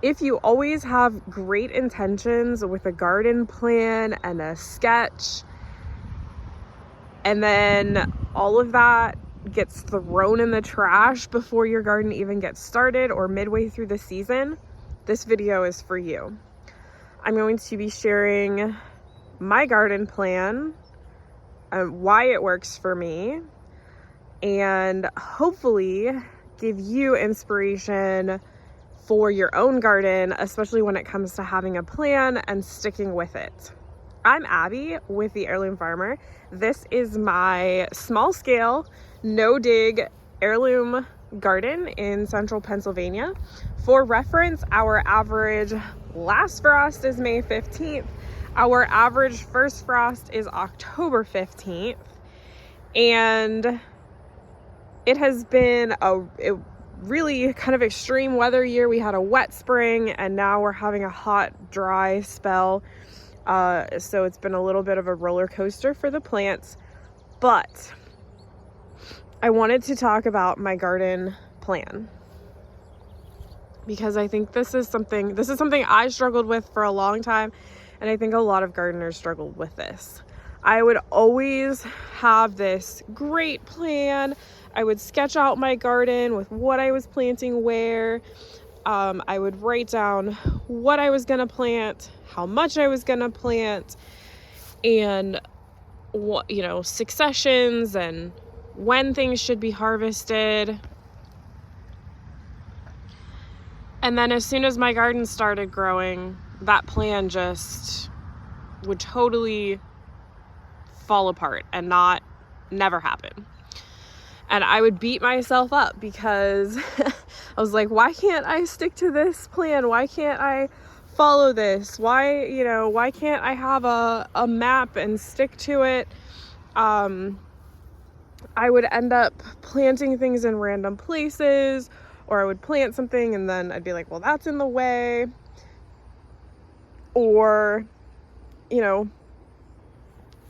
if you always have great intentions with a garden plan and a sketch, and then all of that gets thrown in the trash before your garden even gets started or midway through the season, this video is for you. I'm going to be sharing my garden plan, why it works for me, and hopefully give you inspiration for your own garden, especially when it comes to having a plan and sticking with it. I'm Abby with the Heirloom Farmer. This is my small scale, no dig heirloom garden in central Pennsylvania. For reference, our average last frost is May 15th. Our average first frost is October 15th. And it has been a really kind of extreme weather year. We had a wet spring and now we're having a hot, dry spell. So it's been a little bit of a roller coaster for the plants, but I wanted to talk about my garden plan because I think this is something I struggled with for a long time. And I think a lot of gardeners struggled with this. I would always have this great plan. I would sketch out my garden with what I was planting where. I would write down what I was going to plant, how much I was going to plant, and what, successions and when things should be harvested. And then as soon as my garden started growing, that plan just would totally fall apart and never happen. And I would beat myself up because I was like, why can't I stick to this plan? Why can't I follow this? Why can't I have a map and stick to it? I would end up planting things in random places, or I would plant something and then I'd be like, well, that's in the way. Or,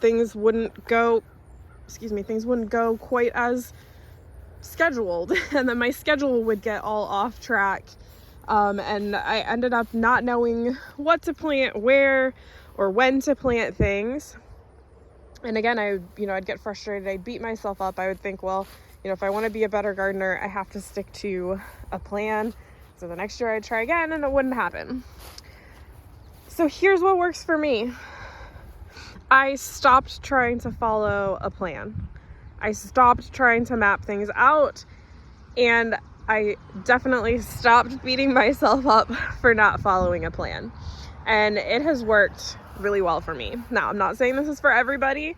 things wouldn't go quite as scheduled, and then my schedule would get all off track, and I ended up not knowing what to plant where or when to plant things. And again, I'd get frustrated. I'd beat myself up. I would think, well, if I want to be a better gardener, I have to stick to a plan. So the next year I'd try again and it wouldn't happen. So here's what works for me. I stopped trying to follow a plan. I stopped trying to map things out, and I definitely stopped beating myself up for not following a plan. And it has worked really well for me. Now, I'm not saying this is for everybody.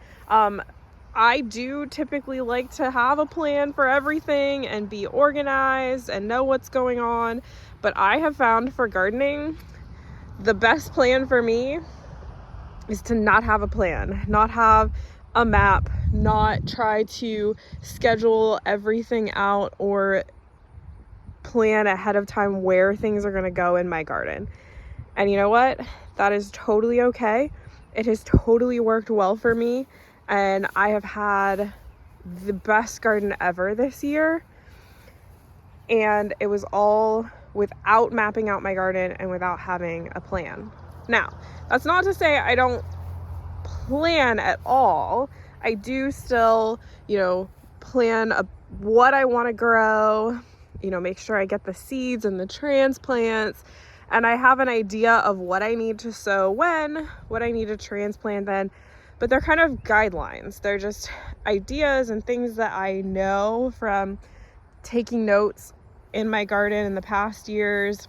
I do typically like to have a plan for everything and be organized and know what's going on. But I have found for gardening, the best plan for me is to not have a plan, not have a map, not try to schedule everything out or plan ahead of time where things are going to go in my garden. And you know what? That is totally okay. It has totally worked well for me. And I have had the best garden ever this year. And it was all without mapping out my garden and without having a plan. Now, that's not to say I don't plan at all. I do still, plan what I want to grow, make sure I get the seeds and the transplants, and I have an idea of what I need to sow when, what I need to transplant then, but they're kind of guidelines. They're just ideas and things that I know from taking notes in my garden in the past years,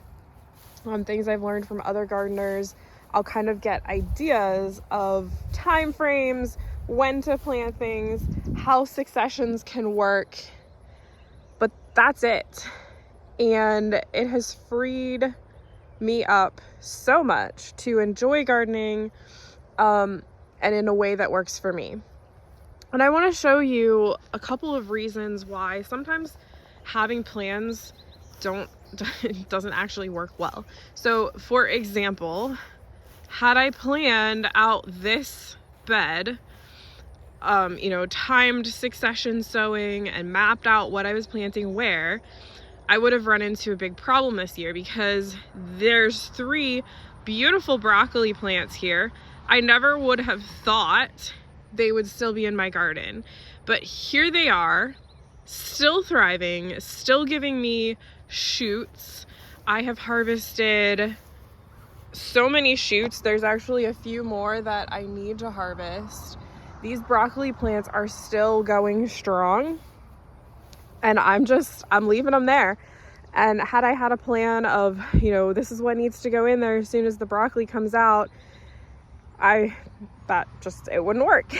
things I've learned from other gardeners. I'll kind of get ideas of time frames, when to plant things, how successions can work, but that's it. And it has freed me up so much to enjoy gardening, and in a way that works for me. And I want to show you a couple of reasons why sometimes having plans doesn't actually work well. So for example, had I planned out this bed, timed succession sowing and mapped out what I was planting where, I would have run into a big problem this year, because there's 3 beautiful broccoli plants here. I never would have thought they would still be in my garden, but here they are, still thriving, still giving me shoots. I have harvested so many shoots. There's actually a few more that I need to harvest. These broccoli plants are still going strong, and I'm leaving them there. And had I had a plan of, this is what needs to go in there as soon as the broccoli comes out, it wouldn't work.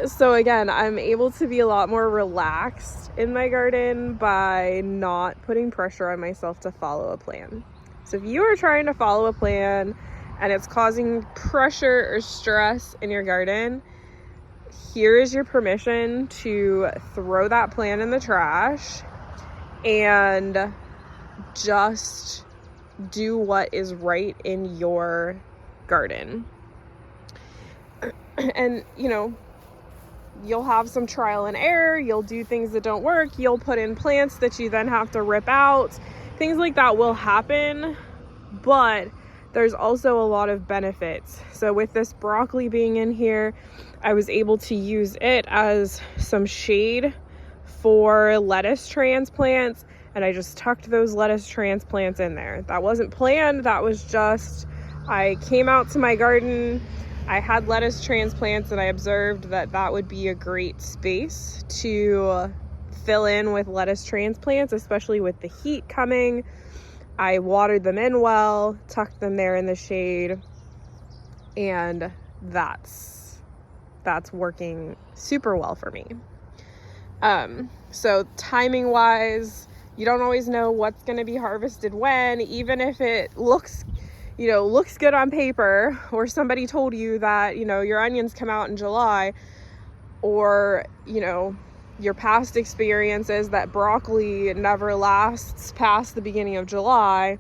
So again, I'm able to be a lot more relaxed in my garden by not putting pressure on myself to follow a plan. So if you are trying to follow a plan and it's causing pressure or stress in your garden, here is your permission to throw that plan in the trash and just do what is right in your garden. And you'll have some trial and error, you'll do things that don't work, you'll put in plants that you then have to rip out. Things like that will happen, but there's also a lot of benefits. So with this broccoli being in here, I was able to use it as some shade for lettuce transplants, and I just tucked those lettuce transplants in there. That wasn't planned, that was just, I came out to my garden, I had lettuce transplants, and I observed that would be a great space to fill in with lettuce transplants, especially with the heat coming. I watered them in well, tucked them there in the shade, and that's working super well for me. So timing wise, you don't always know what's going to be harvested when, even if it looks good on paper, or somebody told you that, your onions come out in July, or, your past experiences that broccoli never lasts past the beginning of July.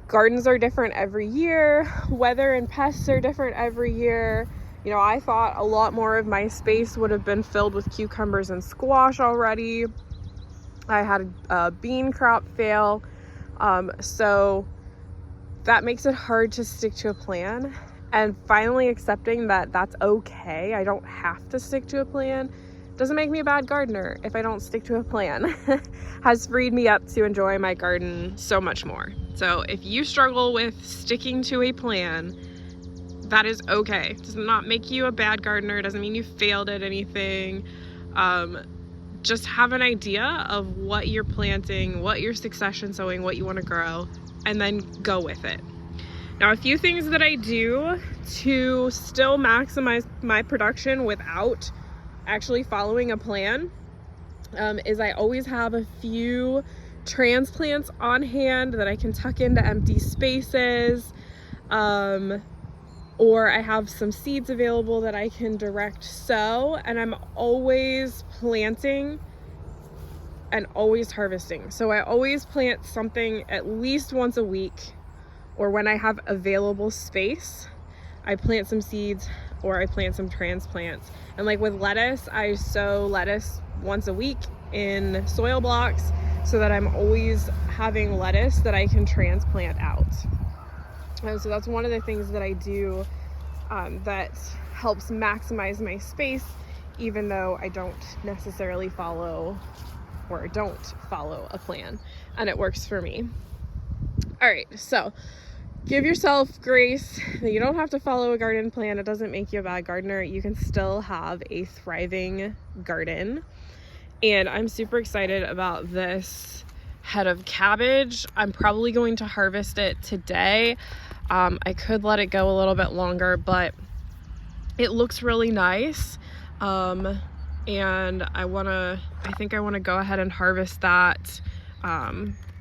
Gardens are different every year. Weather and pests are different every year. I thought a lot more of my space would have been filled with cucumbers and squash already. I had a bean crop fail. So that makes it hard to stick to a plan. And finally accepting that that's okay. I don't have to stick to a plan. Doesn't make me a bad gardener if I don't stick to a plan. Has freed me up to enjoy my garden so much more. So if you struggle with sticking to a plan, that is okay. It does not make you a bad gardener. It doesn't mean you failed at anything. Just have an idea of what you're planting, what you're succession sowing, what you want to grow, and then go with it. Now, a few things that I do to still maximize my production without actually following a plan is I always have a few transplants on hand that I can tuck into empty spaces, or I have some seeds available that I can direct sow, and I'm always planting and always harvesting. So I always plant something at least once a week, or when I have available space, I plant some seeds or I plant some transplants. And like with lettuce, I sow lettuce once a week in soil blocks so that I'm always having lettuce that I can transplant out. And so that's one of the things that I do that helps maximize my space, even though I don't necessarily follow a plan, and it works for me. All right, so give yourself grace. You don't have to follow a garden plan. It doesn't make you a bad gardener. You can still have a thriving garden. And I'm super excited about this head of cabbage. I'm probably going to harvest it today. I could let it go a little bit longer, but it looks really nice. And I think I want to go ahead and harvest that.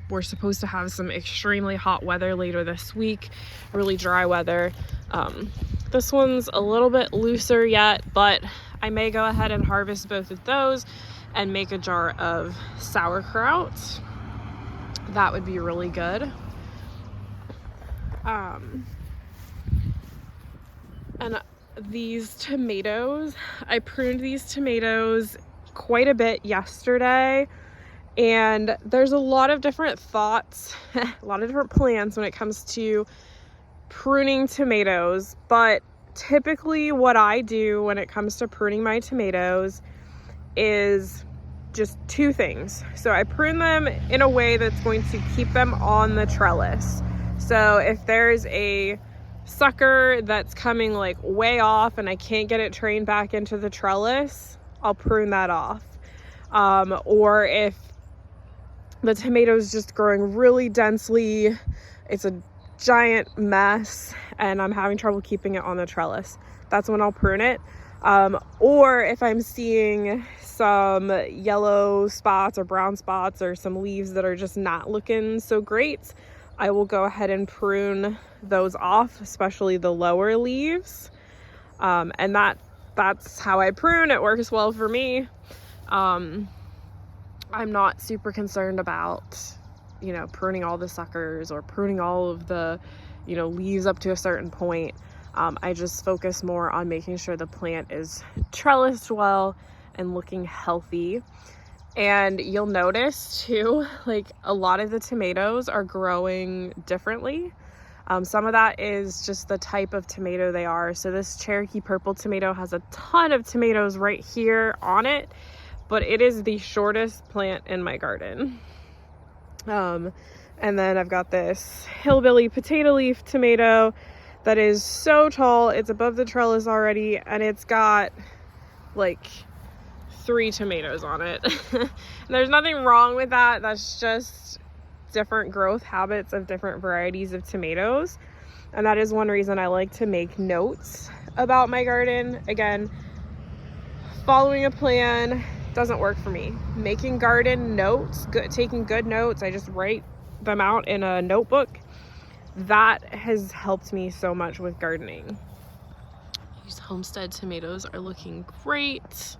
We're supposed to have some extremely hot weather later this week, really dry weather. This one's a little bit looser yet, but I may go ahead and harvest both of those and make a jar of sauerkraut. That would be really good. And these tomatoes, I pruned these tomatoes quite a bit yesterday, And there's a lot of different thoughts, a lot of different plans when it comes to pruning tomatoes, but typically what I do when it comes to pruning my tomatoes is just two things. So I prune them in a way that's going to keep them on the trellis. So if there's a sucker that's coming like way off and I can't get it trained back into the trellis, I'll prune that off. Or if the tomato's just growing really densely, it's a giant mess and I'm having trouble keeping it on the trellis, that's when I'll prune it. Or if I'm seeing some yellow spots or brown spots or some leaves that are just not looking so great, I will go ahead and prune those off, especially the lower leaves. And that's how I prune. It works well for me. I'm not super concerned about, pruning all the suckers or pruning all of the, leaves up to a certain point. I just focus more on making sure the plant is trellised well and looking healthy. And you'll notice too, like a lot of the tomatoes are growing differently. Some of that is just the type of tomato they are. So this Cherokee purple tomato has a ton of tomatoes right here on it, but it is the shortest plant in my garden. And then I've got this hillbilly potato leaf tomato that is so tall, it's above the trellis already, and it's got like 3 tomatoes on it. There's nothing wrong with that. That's just different growth habits of different varieties of tomatoes. And that is one reason I like to make notes about my garden. Again, following a plan doesn't work for me. Making garden notes, taking good notes, I just write them out in a notebook. That has helped me so much with gardening. These homestead tomatoes are looking great.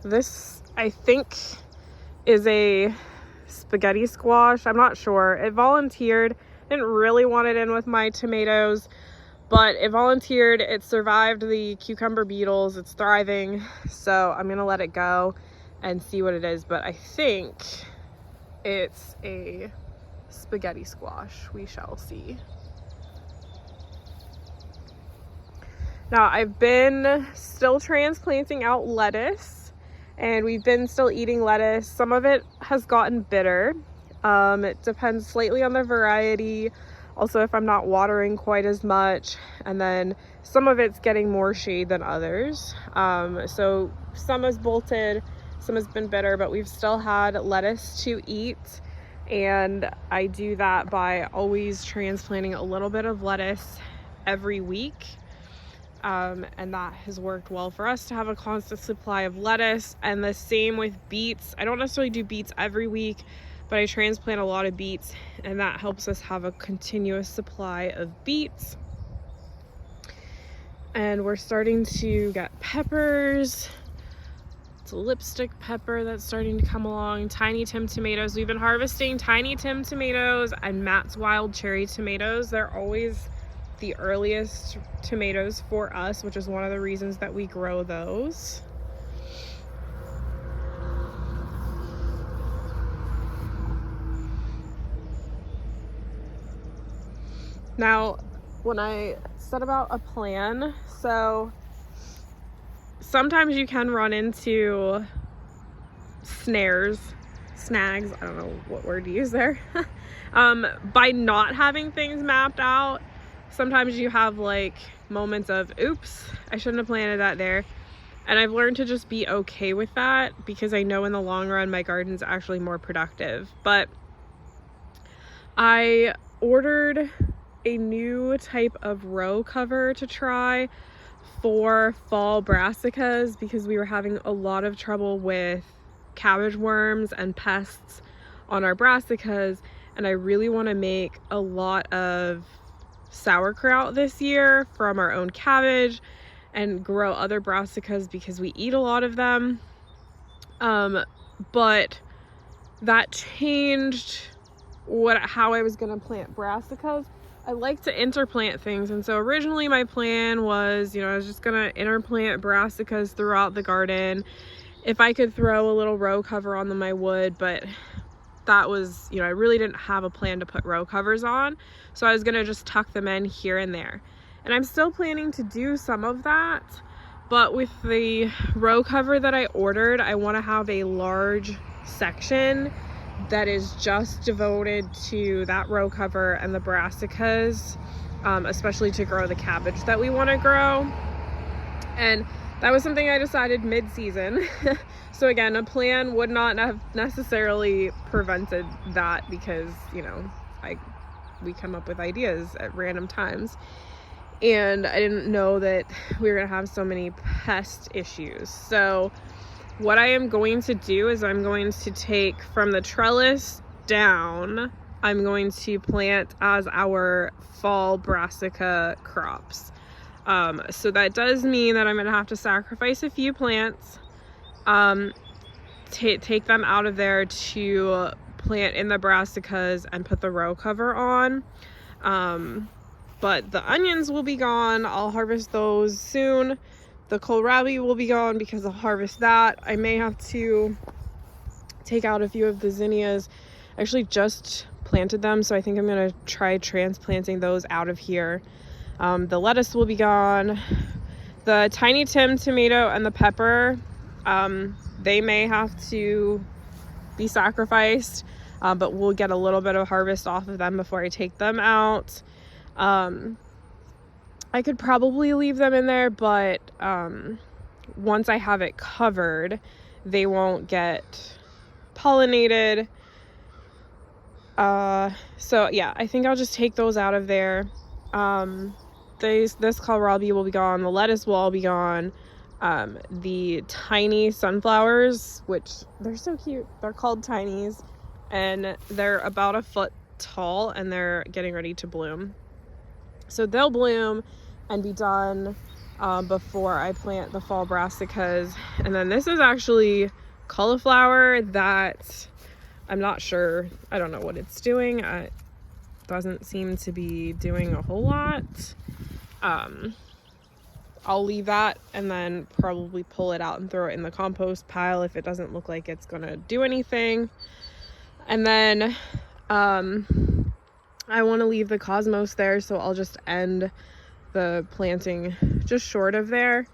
This, I think, is a spaghetti squash. I'm not sure. It volunteered. Didn't really want it in with my tomatoes, but it volunteered. It survived the cucumber beetles. It's thriving. So I'm going to let it go and see what it is. But I think it's a spaghetti squash. We shall see. Now, I've been still transplanting out lettuce, and we've been still eating lettuce. Some of it has gotten bitter. It depends slightly on the variety. Also, if I'm not watering quite as much, and then some of it's getting more shade than others. So some has bolted, some has been bitter, but we've still had lettuce to eat. And I do that by always transplanting a little bit of lettuce every week. And that has worked well for us to have a constant supply of lettuce. And the same with beets. I don't necessarily do beets every week, but I transplant a lot of beets, and that helps us have a continuous supply of beets. And we're starting to get peppers. It's a lipstick pepper that's starting to come along. Tiny Tim tomatoes. We've been harvesting Tiny Tim tomatoes and Matt's wild cherry tomatoes. They're always the earliest tomatoes for us, which is one of the reasons that we grow those. Now, when I set about a plan, so sometimes you can run into snags, I don't know what word to use there, by not having things mapped out. Sometimes you have like moments of, oops, I shouldn't have planted that there. And I've learned to just be okay with that, because I know in the long run my garden's actually more productive. But I ordered a new type of row cover to try for fall brassicas, because we were having a lot of trouble with cabbage worms and pests on our brassicas, and I really want to make a lot of sauerkraut this year from our own cabbage and grow other brassicas because we eat a lot of them. But that changed how I was going to plant brassicas. I like to interplant things, and so originally my plan was, I was just gonna interplant brassicas throughout the garden, If I could throw a little row cover on them, I would, but that was, you know, I really didn't have a plan to put row covers on, so I was gonna just tuck them in here and there. And I'm still planning to do some of that, but with the row cover that I ordered, I want to have a large section that is just devoted to that row cover and the brassicas, especially to grow the cabbage that we want to grow. And that was something I decided mid-season. So again, a plan would not have necessarily prevented that, because, you know, we come up with ideas at random times. And I didn't know that we were gonna have so many pest issues. So what I am going to do is I'm going to take from the trellis down, I'm going to plant as our fall brassica crops. So that does mean that I'm gonna have to sacrifice a few plants, take them out of there to plant in the brassicas and put the row cover on. But the onions will be gone. I'll harvest those soon. The kohlrabi will be gone because I'll harvest that. I may have to take out a few of the zinnias. I actually just planted them, so I think I'm gonna try transplanting those out of here. The lettuce will be gone. The Tiny Tim tomato and the pepper, they may have to be sacrificed, but we'll get a little bit of harvest off of them before I take them out. I could probably leave them in there, but once I have it covered, they won't get pollinated. So yeah, I think I'll just take those out of there. This kohlrabi will be gone. The lettuce will all be gone. The tiny sunflowers, which they're so cute, they're called tinies, and they're about a foot tall, and they're getting ready to bloom. So they'll bloom and be done before I plant the fall brassicas. And then this is actually cauliflower that I'm not sure, I don't know what it's doing. It doesn't seem to be doing a whole lot. I'll leave that and then probably pull it out and throw it in the compost pile if it doesn't look like it's gonna do anything. And then I want to leave the cosmos there, so I'll just end the planting just short of there.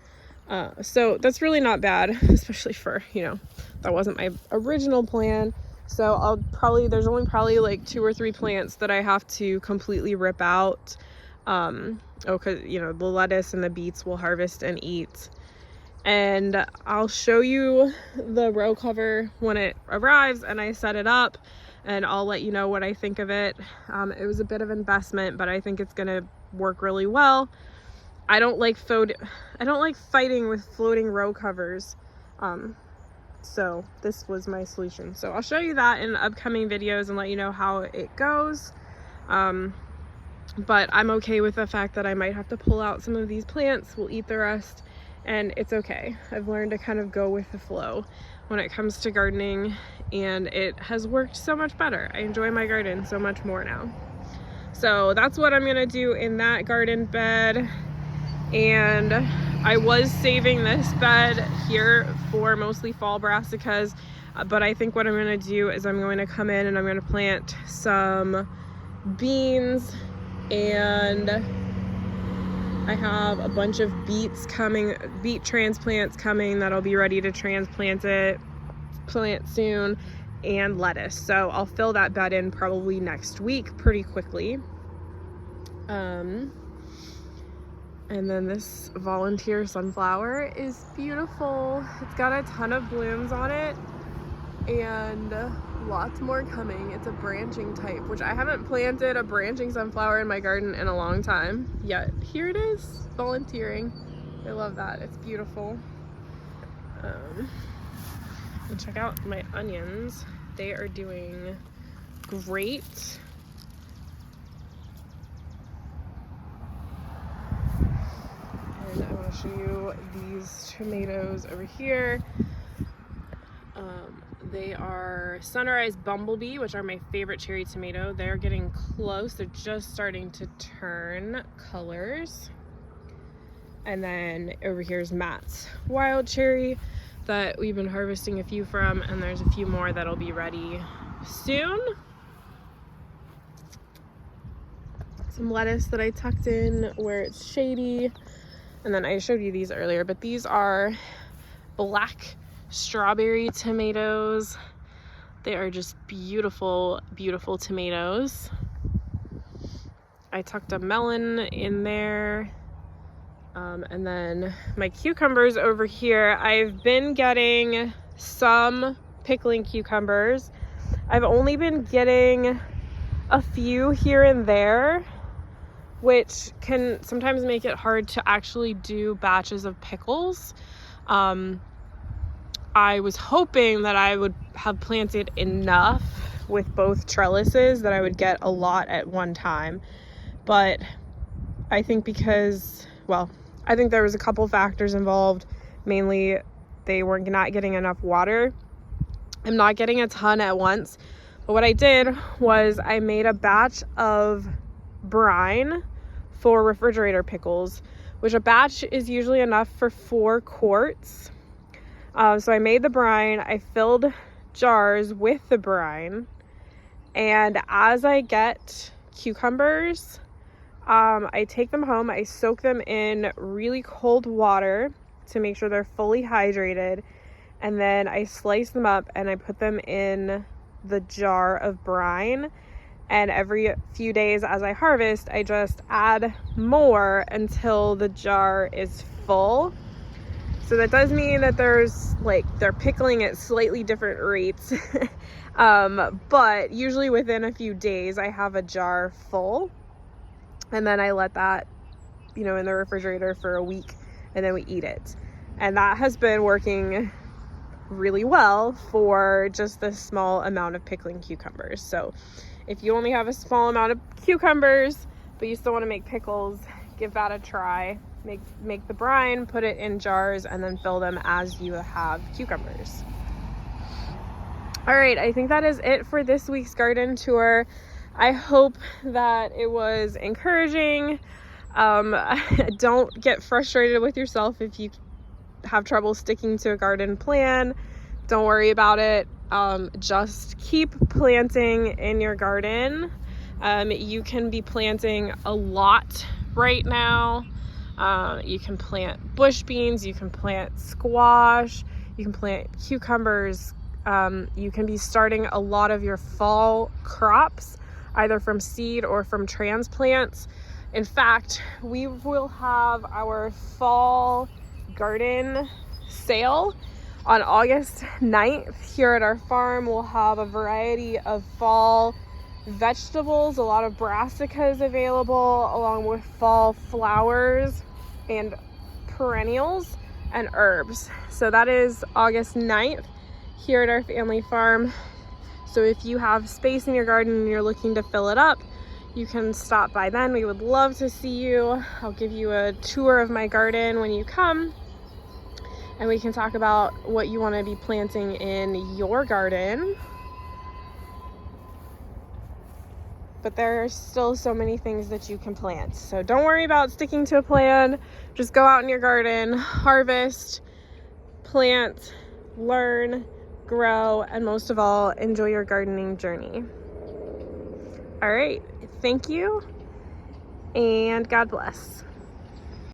So that's really not bad, especially for, you know, that wasn't my original plan. So there's only probably like 2 or 3 plants that I have to completely rip out. Because, you know, the lettuce and the beets will harvest and eat. And I'll show you the row cover when it arrives and I set it up, and I'll let you know what I think of it. It was a bit of investment, but I think it's gonna work really well. I don't like fighting with floating row covers. So this was my solution. So I'll show you that in upcoming videos and let you know how it goes. But I'm okay with the fact that I might have to pull out some of these plants. We'll eat the rest, and it's okay. I've learned to kind of go with the flow when it comes to gardening, and it has worked so much better. I enjoy my garden so much more now. So that's what I'm gonna do in that garden bed. And I was saving this bed here for mostly fall brassicas, but I think what I'm gonna do is I'm going to come in and I'm gonna plant some beans, and I have a bunch of beet transplants coming that'll be ready to plant soon, and lettuce. So I'll fill that bed in probably next week pretty quickly. And then this volunteer sunflower is beautiful. It's got a ton of blooms on it and lots more coming. It's a branching type, which I haven't planted a branching sunflower in my garden in a long time, yet here it is, volunteering. I love that, it's beautiful. And check out my onions. They are doing great. And I want to show you these tomatoes over here. They are Sunrise Bumblebee, which are my favorite cherry tomato. They're getting close. They're just starting to turn colors. And then over here is Matt's Wild Cherry. that we've been harvesting a few from, and there's a few more that'll be ready soon. Some lettuce that I tucked in where it's shady. And then I showed you these earlier, but these are black strawberry tomatoes. They are just beautiful, beautiful tomatoes. I tucked a melon in there. And then my cucumbers over here, I've been getting some pickling cucumbers. I've only been getting a few here and there, which can sometimes make it hard to actually do batches of pickles. I was hoping that I would have planted enough with both trellises that I would get a lot at one time. But I think because, well, I think there was a couple factors involved. Mainly, they were not getting enough water. I'm not getting a ton at once. But what I did was I made a batch of brine for refrigerator pickles, which a batch is usually enough for 4 quarts. So I made the brine, I filled jars with the brine, and as I get cucumbers, I take them home, I soak them in really cold water to make sure they're fully hydrated, and then I slice them up and I put them in the jar of brine. And every few days as I harvest, I just add more until the jar is full. So that does mean that they're pickling at slightly different rates. But usually within a few days, I have a jar full. And then I let that, in the refrigerator for a week, and then we eat it. And that has been working really well for just this small amount of pickling cucumbers. So if you only have a small amount of cucumbers, but you still want to make pickles, give that a try. Make the brine, put it in jars, and then fill them as you have cucumbers. All right, I think that is it for this week's garden tour. I hope that it was encouraging. Don't get frustrated with yourself if you have trouble sticking to a garden plan. Don't worry about it. Just keep planting in your garden. You can be planting a lot right now. You can plant bush beans, you can plant squash, you can plant cucumbers. You can be starting a lot of your fall crops, either from seed or from transplants. In fact, we will have our fall garden sale on August 9th here at our farm. We'll have a variety of fall vegetables, a lot of brassicas available, along with fall flowers and perennials and herbs. So that is August 9th here at our family farm. So if you have space in your garden and you're looking to fill it up, you can stop by then. We would love to see you. I'll give you a tour of my garden when you come, and we can talk about what you want to be planting in your garden. But there are still so many things that you can plant. So don't worry about sticking to a plan. Just go out in your garden, harvest, plant, learn, grow, and most of all, enjoy your gardening journey. All right, thank you, and God bless.